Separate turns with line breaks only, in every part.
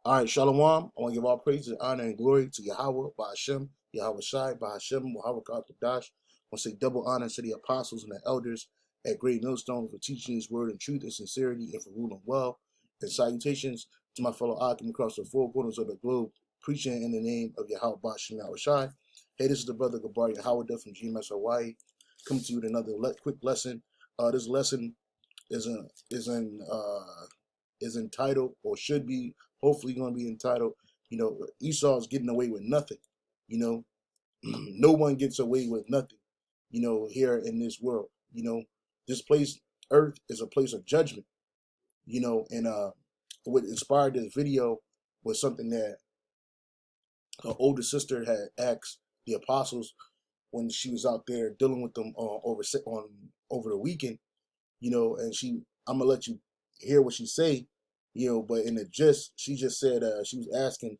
All right, Shalom. I want to give all praise and honor and glory to Yahweh, Ba'ashem, Yahweh Shai, Ba'ashem, Muhammad Kadash. I want to say double honor to the apostles and the elders at Great Millstone for teaching his word in truth and sincerity and for ruling well. And salutations to my fellow Akim across the four corners of the globe, preaching in the name of Yahweh Ba'ashem, Yahweh Shai. Hey, this is the brother Gabari Howard from GMS Hawaii. Coming to you with another quick lesson. This lesson is entitled, or should be hopefully going to be entitled, Esau's getting away with nothing. No one gets away with nothing, here in this world. This place, earth, is a place of judgment, and what inspired this video was something that her older sister had asked the apostles when she was out there dealing with them over the weekend, and I'm gonna let you hear what she say, but in the gist, she just said she was asking,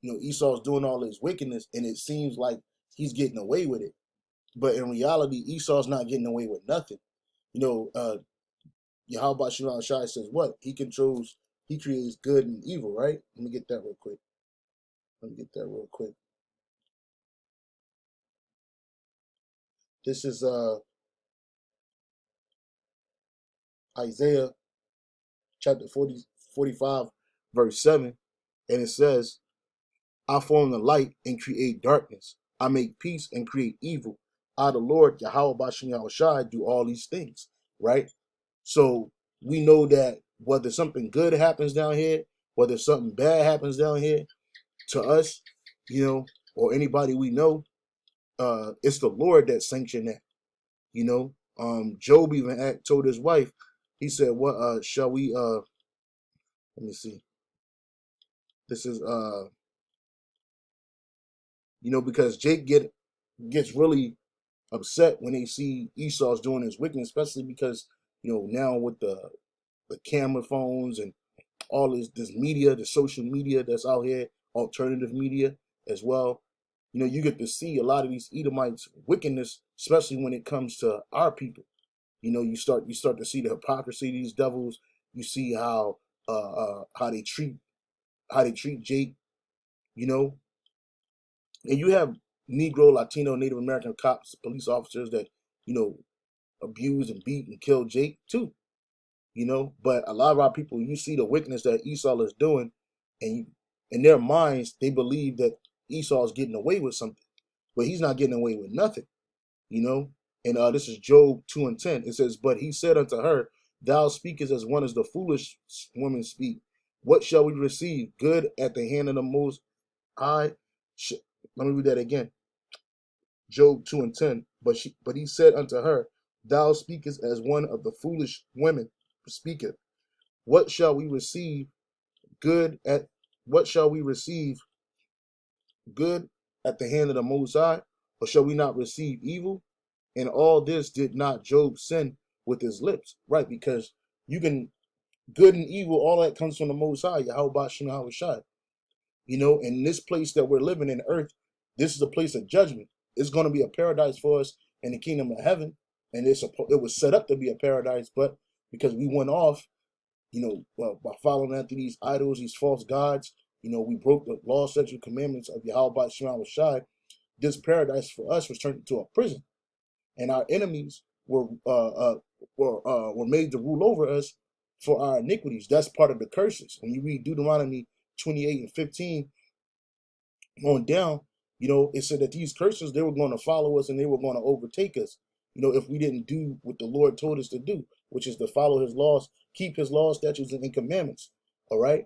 Esau's doing all this wickedness, and it seems like he's getting away with it, but in reality, Esau's not getting away with nothing. Yahweh Shai says what? He creates good and evil, right? Let me get that real quick. This is Isaiah chapter 45, verse 7, and it says, I form the light and create darkness. I make peace and create evil. I, the Lord, Yahweh Bashem Yahweh Shai, do all these things, right? So we know that whether something good happens down here, whether something bad happens down here, to us, or anybody we know, it's the Lord that sanctioned that, Job even told his wife, he said, what shall we, let me see. This is, because Jake gets really upset when they see Esau's doing his wickedness, especially because, now with the camera phones and all this media, the social media that's out here, alternative media as well, you get to see a lot of these Edomites' wickedness, especially when it comes to our people. You start to see the hypocrisy of these devils. You see how they treat Jake, and you have Negro, Latino, Native American cops, police officers that, abuse and beat and kill Jake too, but a lot of our people, you see the wickedness that Esau is doing, and in their minds, they believe that Esau is getting away with something, but he's not getting away with nothing, and this is Job 2:10. It says, but he said unto her, thou speakest as one as the foolish women speak. What shall we receive? Good at the hand of the Most High. Let me read that again. Job 2:10. But he said unto her, thou speakest as one of the foolish women speaketh. What shall we receive? What shall we receive? Good at the hand of the Most High, or shall we not receive evil? And all this did not Job sin with his lips, right? Because you can good and evil, all that comes from the Most High, Yahweh Bashem Yahweh Shai. In this place that we're living in, earth, this is a place of judgment. It's going to be a paradise for us in the kingdom of heaven, and it was set up to be a paradise, but because we went off, by following after these idols, these false gods, we broke the law, statutes, and commandments of Yahweh Bashem Yahweh Shai. This paradise for us was turned into a prison, and our enemies were made to rule over us for our iniquities. That's part of the curses. When you read Deuteronomy 28:15 on down, it said that these curses, they were going to follow us and they were going to overtake us, if we didn't do what the Lord told us to do, which is to follow his laws, keep his laws, statutes, and commandments. All right.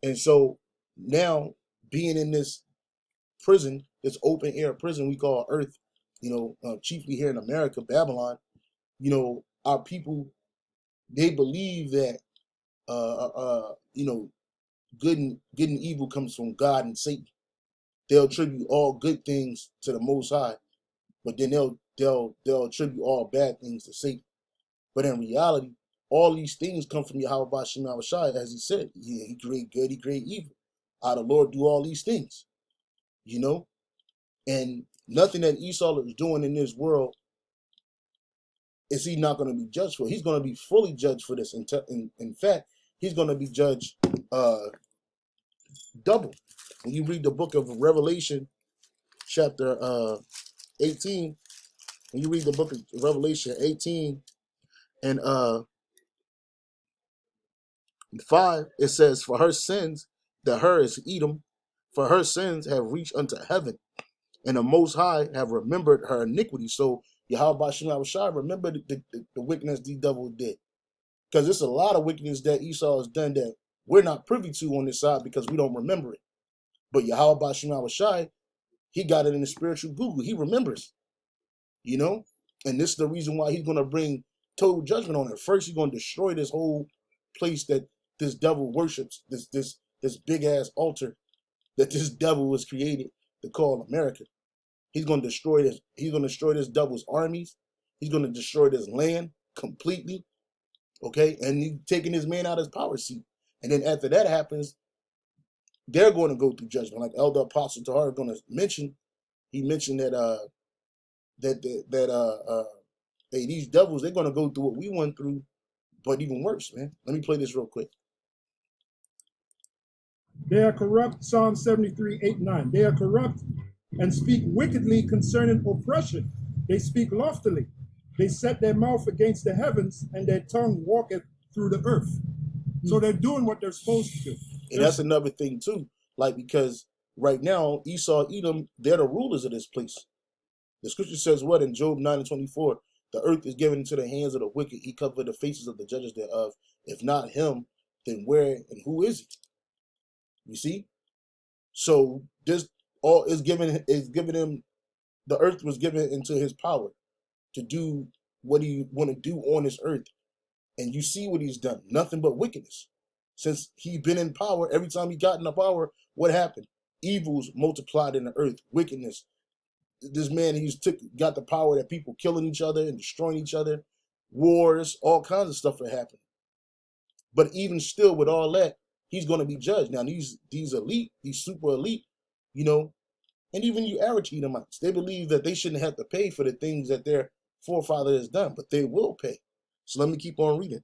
And so now, being in this prison, this open air prison we call earth, chiefly here in America, Babylon, our people, they believe that, good and evil comes from God and Satan. They'll attribute all good things to the Most High, but then they'll attribute all bad things to Satan. But in reality, all these things come from Yahweh Bashem Yahweh Shai, as he said. He create good, he create evil. The Lord do all these things, and nothing that Esau is doing in this world is he not going to be judged for. He's going to be fully judged for this. In fact, he's going to be judged double. When you read the book of Revelation, chapter 18, when you read the book of Revelation 18 and 5, it says, for her sins, that her is Edom, for her sins have reached unto heaven, and the Most High have remembered her iniquity. So Yahweh Shem Shai remember the wickedness these devils did. Because there's a lot of wickedness that Esau has done that we're not privy to on this side because we don't remember it. But Yahweh Shem Shai, he got it in the spiritual Google. He remembers, you know? And this is the reason why he's going to bring total judgment on it. First, he's going to destroy this whole place that this devil worships, this big-ass altar that this devil was created to call America. He's going to destroy this. He's going to destroy this devil's armies. He's going to destroy this land completely. Okay, and he's taking his man out of his power seat. And then after that happens, they're going to go through judgment. Like Elder Apostle Tahar going to mention, he mentioned that hey, these devils, they're going to go through what we went through, but even worse, man. Let me play this real quick.
They are corrupt, Psalm 73, 8, 9. They are corrupt and speak wickedly concerning oppression. They speak loftily. They set their mouth against the heavens, and their tongue walketh through the earth. So they're doing what they're supposed to do.
And that's another thing too. Like, because right now, Esau, Edom, they're the rulers of this place. The scripture says what in Job 9 and 24? The earth is given into the hands of the wicked. He covered the faces of the judges thereof. If not him, then where and who is he? You see? So this all is given him, the earth was given into his power to do what he want to do on this earth. And you see what he's done. Nothing but wickedness. Since he's been in power, every time he got in the power, what happened? Evils multiplied in the earth. Wickedness. This man, got the power that people killing each other and destroying each other. Wars, all kinds of stuff are happening. But even still, with all that, he's going to be judged. Now, these elite, these super elite, you know, and even you average Edomites, they believe that they shouldn't have to pay for the things that their forefather has done, but they will pay. So let me keep on reading.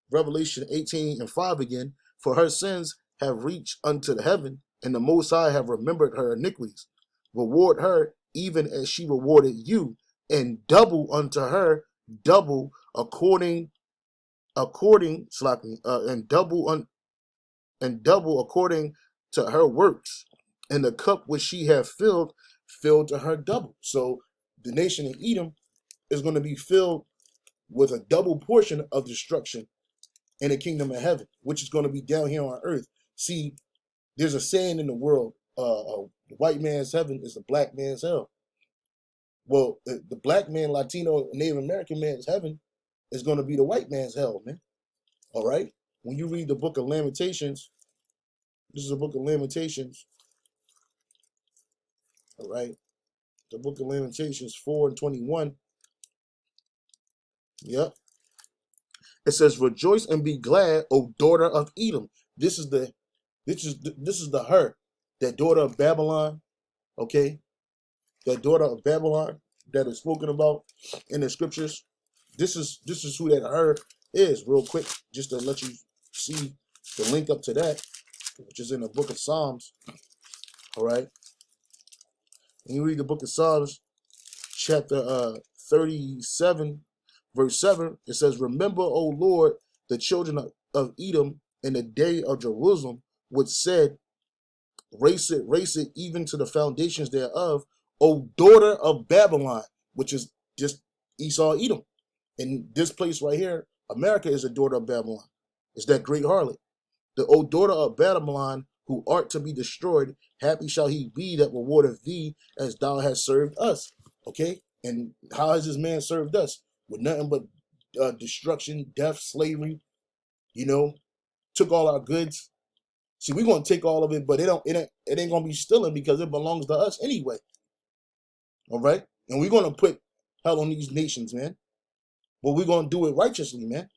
Revelation 18 and 5 again. For her sins have reached unto the heaven, and the Most High have remembered her iniquities. Reward her even as she rewarded you, and double unto her, double according and double according to her works, and the cup which she hath filled to her double. So the nation of Edom is going to be filled with a double portion of destruction in the kingdom of heaven, which is going to be down here on earth. See, there's a saying in the world, the white man's heaven is the black man's hell. Well, the black man, Latino, Native American man's heaven is going to be the white man's hell, man. All right? When you read the book of Lamentations, this is a book of Lamentations, all right? The book of Lamentations 4 and 21. Yep. It says, rejoice and be glad, O daughter of Edom. This is the her, that daughter of Babylon, okay? That daughter of Babylon that is spoken about in the scriptures. This is who that her is, real quick, just to let you see the link up to that, which is in the book of Psalms. All right. When you read the book of Psalms, chapter 37, verse 7, it says, remember, O Lord, the children of Edom in the day of Jerusalem, which said, race it even to the foundations thereof, O daughter of Babylon, which is just Esau, Edom. And this place right here, America, is a daughter of Babylon. It's that great harlot. The O daughter of Babylon, who art to be destroyed, happy shall he be that rewardeth thee as thou hast served us. Okay? And how has this man served us? With nothing but destruction, death, slavery, you know, took all our goods. See, we're going to take all of it, but it ain't going to be stealing because it belongs to us anyway. All right? And we're going to put hell on these nations, man. But we're going to do it righteously, man.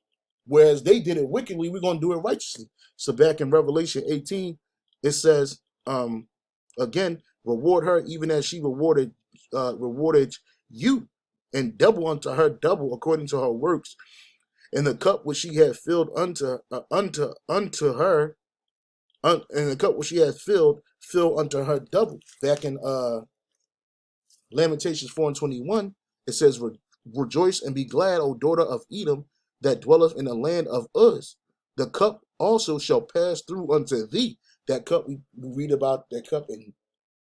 Whereas they did it wickedly, we're going to do it righteously. So back in Revelation 18, it says, again, reward her even as she rewarded you, and double unto her double according to her works, And the cup which she had filled unto her, and the cup which she had filled, fill unto her double. Back in Lamentations 4:21, it says, Rejoice and be glad, O daughter of Edom, that dwelleth in the land of Uz. The cup also shall pass through unto thee. That cup, we read about that cup in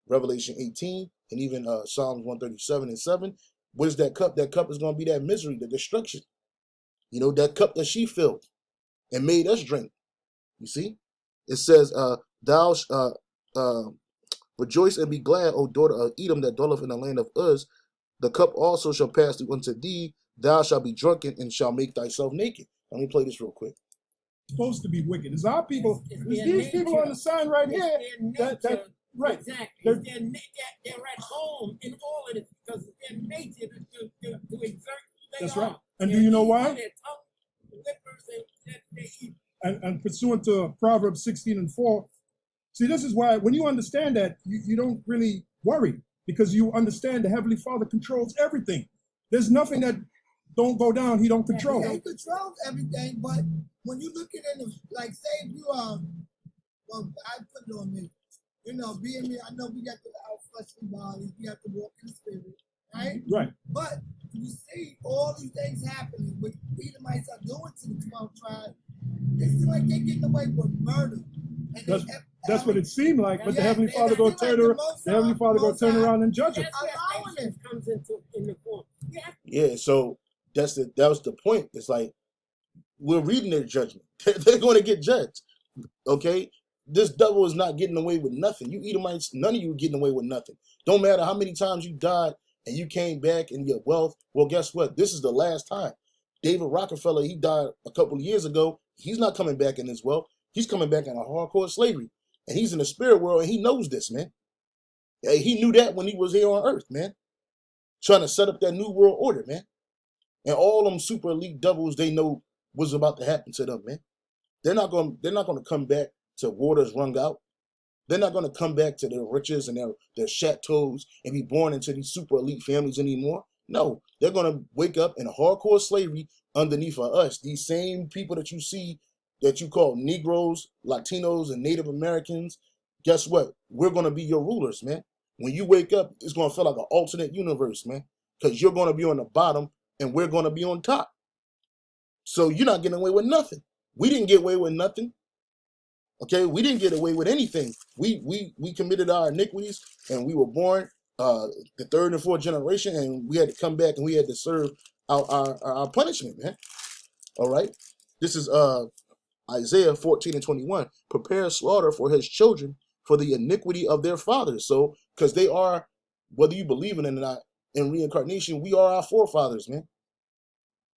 Revelation 18 and even Psalms 137:7. What is that cup? That cup is going to be that misery, the destruction. You know, that cup that she filled and made us drink. You see? It says, thou rejoice and be glad, O daughter of Edom, that dwelleth in the land of Uz. The cup also shall pass through unto thee. Thou shalt be drunken and shall make thyself naked. Let me play this real quick.
Supposed to be wicked. It's our people. It's these people on the sign right here. Right.
Exactly. They're at home in all of this because it's their nature to exert who they
That's
are.
right. And do you know why? And pursuant to Proverbs 16:4, see, this is why when you understand that, you don't really worry because you understand the Heavenly Father controls everything. There's nothing that don't go down, he don't control.
He controls everything, but when you look at it, like say if you well, I put it on me. You know, being me, I know we got our fleshly bodies, we have to walk in the spirit, right?
Right.
But you see all these things happening, what Edomites are doing to the 12 tribes, it seems like they're getting away with murder. And
that's what it seemed like, but the Heavenly Father gonna turn around. The Heavenly Father gonna turn around and judge it.
Allowing it comes in the court.
Yeah, so that was the point. It's like we're reading their judgment. They're going to get judged. Okay, this devil is not getting away with nothing. You Edomites, none of you are getting away with nothing. Don't matter how many times you died and you came back in your wealth. Well, guess what? This is the last time. David Rockefeller, he died a couple of years ago. He's not coming back in his wealth. He's coming back in a hardcore slavery. And he's in the spirit world, and he knows this, man. He knew that when he was here on earth, man. Trying to set up that new world order, man. And all them super elite devils, they know what's about to happen to them, man. They're not going to come back to waters wrung out. They're not going to come back to their riches and their chateaus and be born into these super elite families anymore. No, they're going to wake up in hardcore slavery underneath of us. These same people that you see that you call Negroes, Latinos, and Native Americans, guess what? We're going to be your rulers, man. When you wake up, it's going to feel like an alternate universe, man, because you're going to be on the bottom and we're going to be on top. So you're not getting away with nothing. We didn't get away with nothing. Okay, we didn't get away with anything. We committed our iniquities and we were born the third and fourth generation, and we had to come back and we had to serve our punishment, man. All right. This is Isaiah 14:21. Prepare slaughter for his children for the iniquity of their fathers. So, because they are, whether you believe in it or not, in reincarnation, we are our forefathers, man.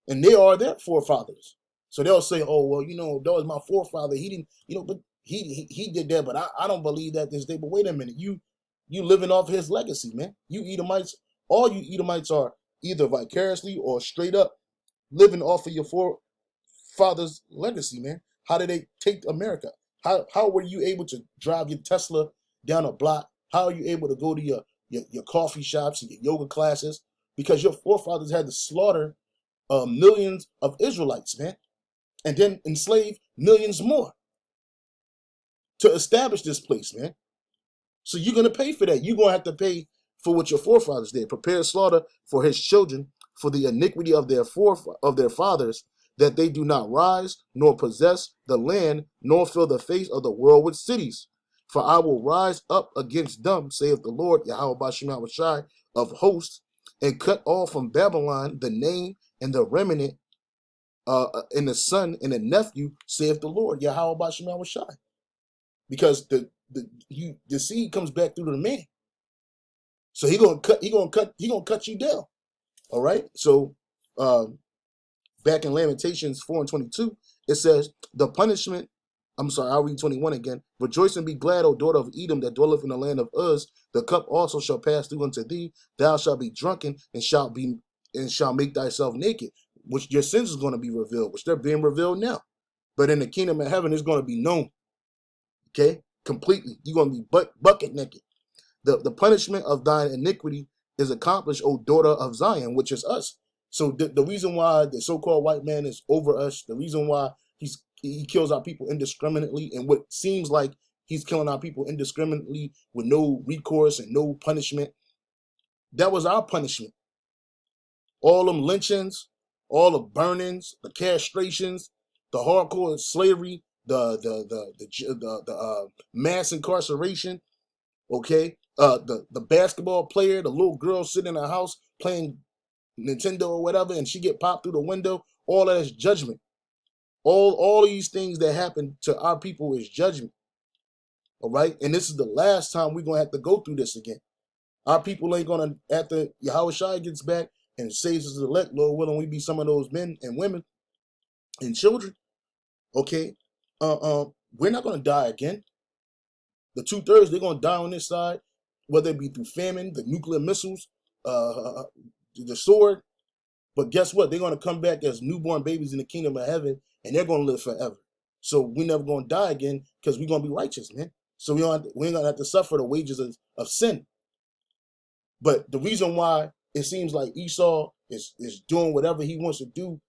And they are their forefathers. So they'll say, oh, well, you know, that was my forefather. He didn't, you know, but he did that, but I don't believe that this day. But wait a minute, you living off his legacy, man. You Edomites, all you Edomites are either vicariously or straight up living off of your forefathers' legacy, man. How did they take America? How were you able to drive your Tesla down a block? How are you able to go to your coffee shops and your yoga classes? Because your forefathers had to slaughter millions of Israelites, man, and then enslave millions more to establish this place, man. So you're going to pay for that. You're going to have to pay for what your forefathers did. Prepare slaughter for his children for the iniquity of their fathers, that they do not rise, nor possess the land, nor fill the face of the world with cities. For I will rise up against them, saith the Lord, Yahweh Bashim Shai of hosts, and cut off from Babylon the name and the remnant, and the son and the nephew, saith the Lord, Yahweh Bashim Shai. Because the seed comes back through the man. So he gonna cut you down. All right. So back in Lamentations 4:22, it says, the punishment, I'll read 21 again. Rejoice and be glad, O daughter of Edom, that dwelleth in the land of Uz. The cup also shall pass through unto thee. Thou shalt be drunken and shall make thyself naked, which your sins is going to be revealed, which they're being revealed now. But in the kingdom of heaven, it's going to be known. Okay, completely. You're going to be bucket naked. The punishment of thine iniquity is accomplished, O daughter of Zion, which is us. So the reason why the so-called white man is over us, the reason why he kills our people indiscriminately, and what seems like he's killing our people indiscriminately with no recourse and no punishment, that was our punishment. All them lynchings, all the burnings, the castrations, the hardcore slavery, the mass incarceration. Okay, the basketball player, the little girl sitting in her house playing Nintendo or whatever, and she get popped through the window. All that is judgment. All these things that happen to our people is judgment. All right, and this is the last time we're gonna have to go through this again. Our people ain't gonna, after Yahweh Shai gets back and saves us elect, Lord willing, we be some of those men and women and children. Okay, we're not gonna die again. The 2/3 they're gonna die on this side, whether it be through famine, the nuclear missiles, the sword. But guess what? They're gonna come back as newborn babies in the kingdom of heaven, and they're gonna live forever. So we never gonna die again because we're gonna be righteous, man. So we ain't gonna have to suffer the wages of sin. But the reason why it seems like Esau is doing whatever he wants to do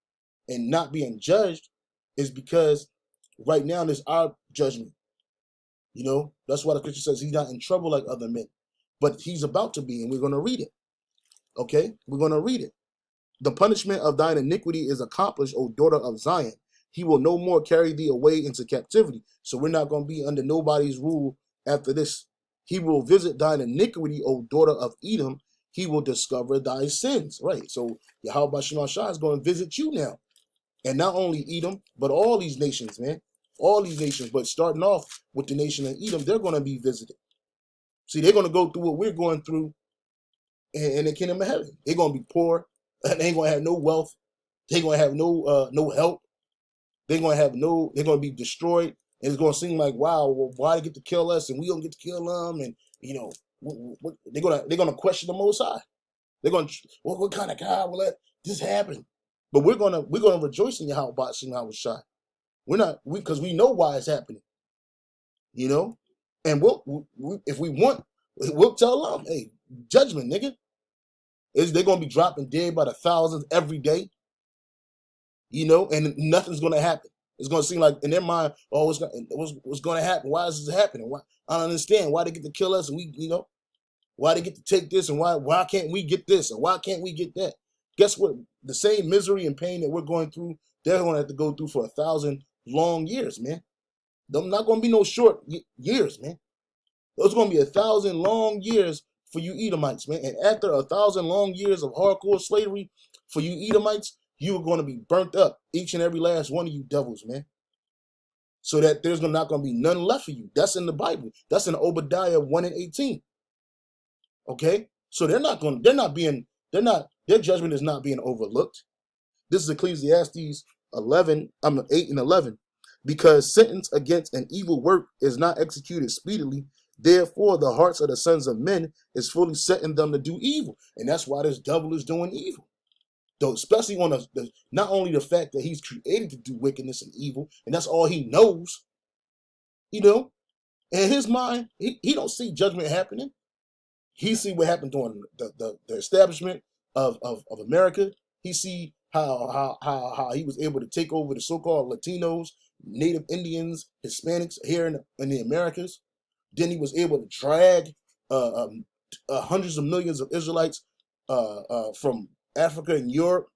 and not being judged is because right now there's our judgment. You know, that's why the scripture says he's not in trouble like other men, but he's about to be, and we're going to read it. Okay, we're going to read it. The punishment of thine iniquity is accomplished, O daughter of Zion. He will no more carry thee away into captivity. So we're not going to be under nobody's rule after this. He will visit thine iniquity, O daughter of Edom. He will discover thy sins. Right. So Yahweh Shema Shah is going to visit you now. And not only Edom, but all these nations, man. All these nations. But starting off with the nation of Edom, they're going to be visited. See, they're going to go through what we're going through in the kingdom of heaven. They're going to be poor. They ain't going to have no wealth. They're going to have no help. They're going to be destroyed. And it's going to seem like, wow, well, why they get to kill us and we don't get to kill them? And, you know, they're going to question the Most High. They're going to, what kind of God will let this happen? But we're going to rejoice in Yahweh Shai. Because we know why it's happening, you know? And if we want, we'll tell them, hey, judgment, nigga. They're going to be dropping dead by the thousands every day, you know, and nothing's going to happen. It's going to seem like in their mind, oh, what's going to happen? Why is this happening? Why? I don't understand why they get to kill us and we, you know, why they get to take this and why can't we get this and why can't we get that? Guess what? The same misery and pain that we're going through, they're going to have to go through for 1,000 long years, man. They're not going to be no short years, man. Those going to be 1,000 long years for you Edomites, man. And after 1,000 long years of hardcore slavery for you Edomites, you are going to be burnt up, each and every last one of you devils, man. So that there's not going to be none left for you. That's in the Bible. That's in Obadiah 1:18. Okay? So their judgment is not being overlooked. This is Ecclesiastes 8:11. Because sentence against an evil work is not executed speedily, therefore the hearts of the sons of men is fully set in them to do evil. And that's why this devil is doing evil. Though, especially on not only the fact that he's created to do wickedness and evil, and that's all he knows, you know, in his mind, he don't see judgment happening. He see what happened during the establishment of America. He see how he was able to take over the so-called Latinos, Native Indians, Hispanics here in the Americas. Then he was able to drag hundreds of millions of Israelites from Africa and Europe,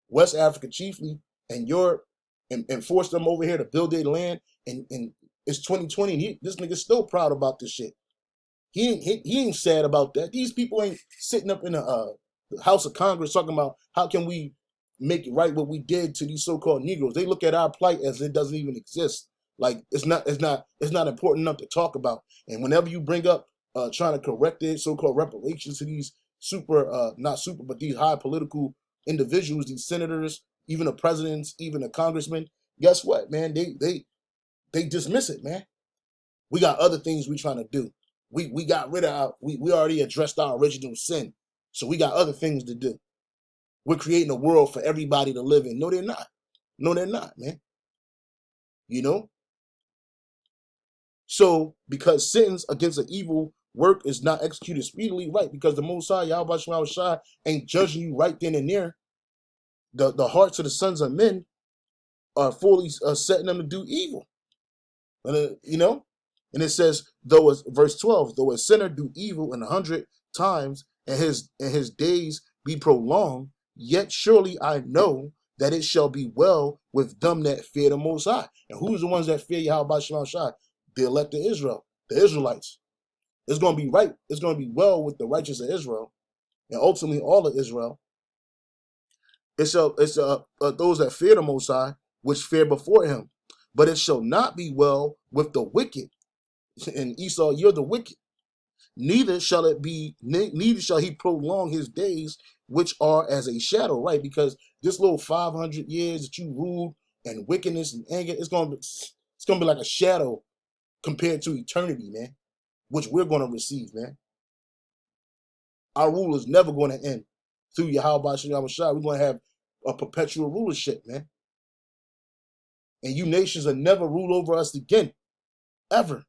West Africa chiefly, and Europe, and force them over here to build their land. And it's 2020, and this nigga's still proud about this shit. He ain't sad about that. These people ain't sitting up in the House of Congress talking about how can we make it right what we did to these so-called Negroes. They look at our plight as it doesn't even exist. Like it's not important enough to talk about. And whenever you bring up trying to correct it, so-called reparations to these but these high political individuals, these senators, even the presidents, even the congressmen, guess what, man? They dismiss it, man. We got other things we trying to do. We got rid of we already addressed our original sin. So we got other things to do. We're creating a world for everybody to live in. No, they're not. No, they're not, man. You know? So, because sentence against an evil work is not executed speedily, right? Because the Most High, Yahweh Shai, ain't judging you right then and there. the hearts of the sons of men are fully setting them to do evil. You know, and it says, though as verse 12, though a sinner do evil 100 times, and his days be prolonged, yet surely I know that it shall be well with them that fear the Most High. And who's the ones that fear Yahweh Shem Shai? The elect of Israel, the Israelites. It's going to be right. It's going to be well with the righteous of Israel, and ultimately all of Israel. It's those that fear the Most High, which fear before him. But it shall not be well with the wicked. And Esau, you're the wicked. Neither shall he prolong his days, which are as a shadow, right? Because this little 500 years that you ruled and wickedness and anger, it's gonna be like a shadow compared to eternity, man, which we're gonna receive, man. Our rule is never going to end through Yahweh Shem Shai. We're gonna have a perpetual rulership, man. And you nations will never rule over us again, ever.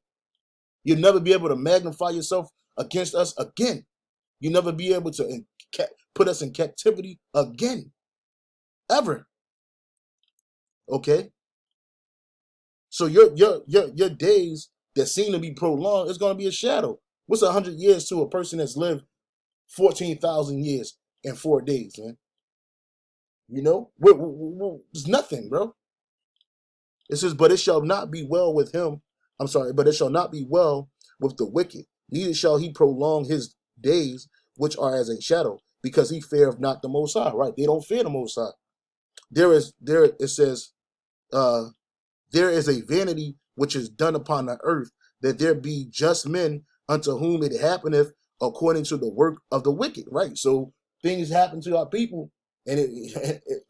You'll never be able to magnify yourself against us again. You'll never be able to put us in captivity again, ever. Okay? So your days that seem to be prolonged is going to be a shadow. What's 100 years to a person that's lived 14,000 years in 4 days, man? You know? It's nothing, bro. It says, but it shall not be well with him. I'm sorry, but it shall not be well with the wicked. Neither shall he prolong his days, which are as a shadow, because he feareth not the Most High. Right? They don't fear the Most High. It says, there is a vanity which is done upon the earth, that there be just men unto whom it happeneth according to the work of the wicked. Right? So things happen to our people, and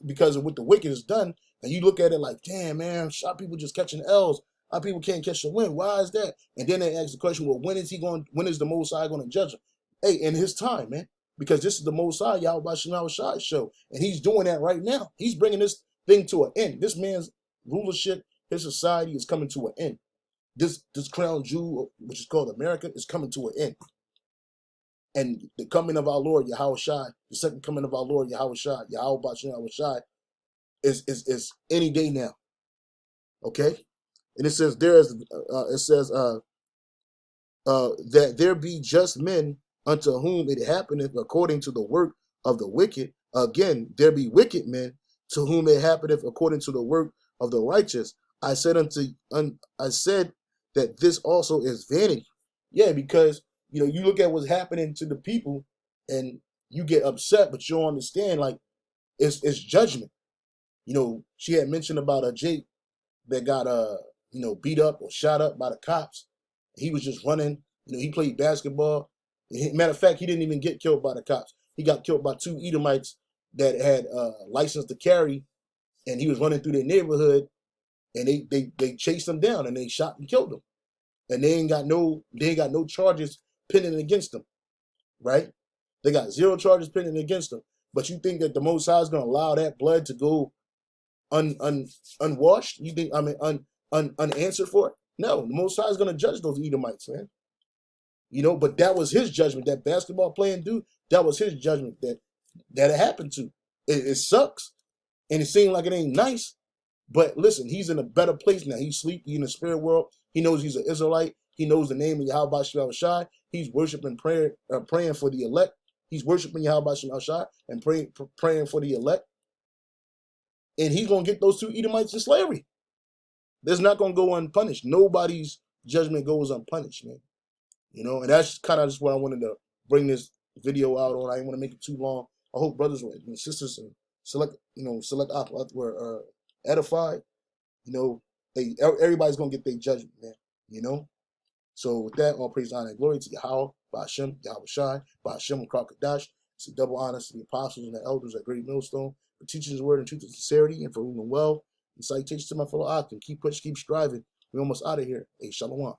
because of what the wicked has done, and you look at it like, damn, man, our people just catching L's. Our people can't catch the win. Why is that? And then they ask the question, well, when is the Most High going to judge them? Hey, in his time, man, because this is the Most High Yahweh Shem Shai show, and he's doing that right now. He's bringing this thing to an end. This man's rulership, his society is coming to an end. This crown jewel, which is called America, is coming to an end. And the coming of our Lord Yahweh Shai, the second coming of our Lord Yahweh Shai, Yahweh Shem Shai, is any day now. Okay, and it says that there be just men unto whom it happeneth according to the work of the wicked. Again, there be wicked men to whom it happeneth according to the work of the righteous. I said that this also is vanity. Yeah, because you look at what's happening to the people and you get upset, but you don't understand, like, it's judgment. She had mentioned about a Jake that got beat up or shot up by the cops. He was just running. He played basketball. Matter of fact, he didn't even get killed by the cops. He got killed by 2 Edomites that had license to carry, and he was running through their neighborhood, and they chased him down and they shot and killed him. And they ain't got no charges pending against them, right? They got 0 charges pending against them. But you think that the Most High is going to allow that blood to go unwashed? You think, unanswered for it? No, the Most High is going to judge those Edomites, man. But that was his judgment. That basketball playing dude, that was his judgment that it happened to. It sucks, and it seemed like it ain't nice. But listen, he's in a better place now. He's sleeping in the spirit world. He knows he's an Israelite. He knows the name of Yahweh Shem Shai. He's worshiping, praying for the elect. He's worshiping Yahweh Shem Shai and praying for the elect. And he's going to get those 2 Edomites in slavery. That's not going to go unpunished. Nobody's judgment goes unpunished, man. And that's kind of just what I wanted to bring this video out on. I didn't want to make it too long. I hope brothers and sisters and select were edified. Everybody's going to get their judgment, man. So with that, all praise, honor, and glory to Yahweh, Ba'ashem, Yahweh Shai, Ba'ashem, and Krakadash. It's a double honor to the apostles and the elders at Great Millstone for teaching his word in truth and sincerity and for ruling well. And salutations to my fellow Akim. Keep pushing, keep striving. We're almost out of here. Hey, shalom.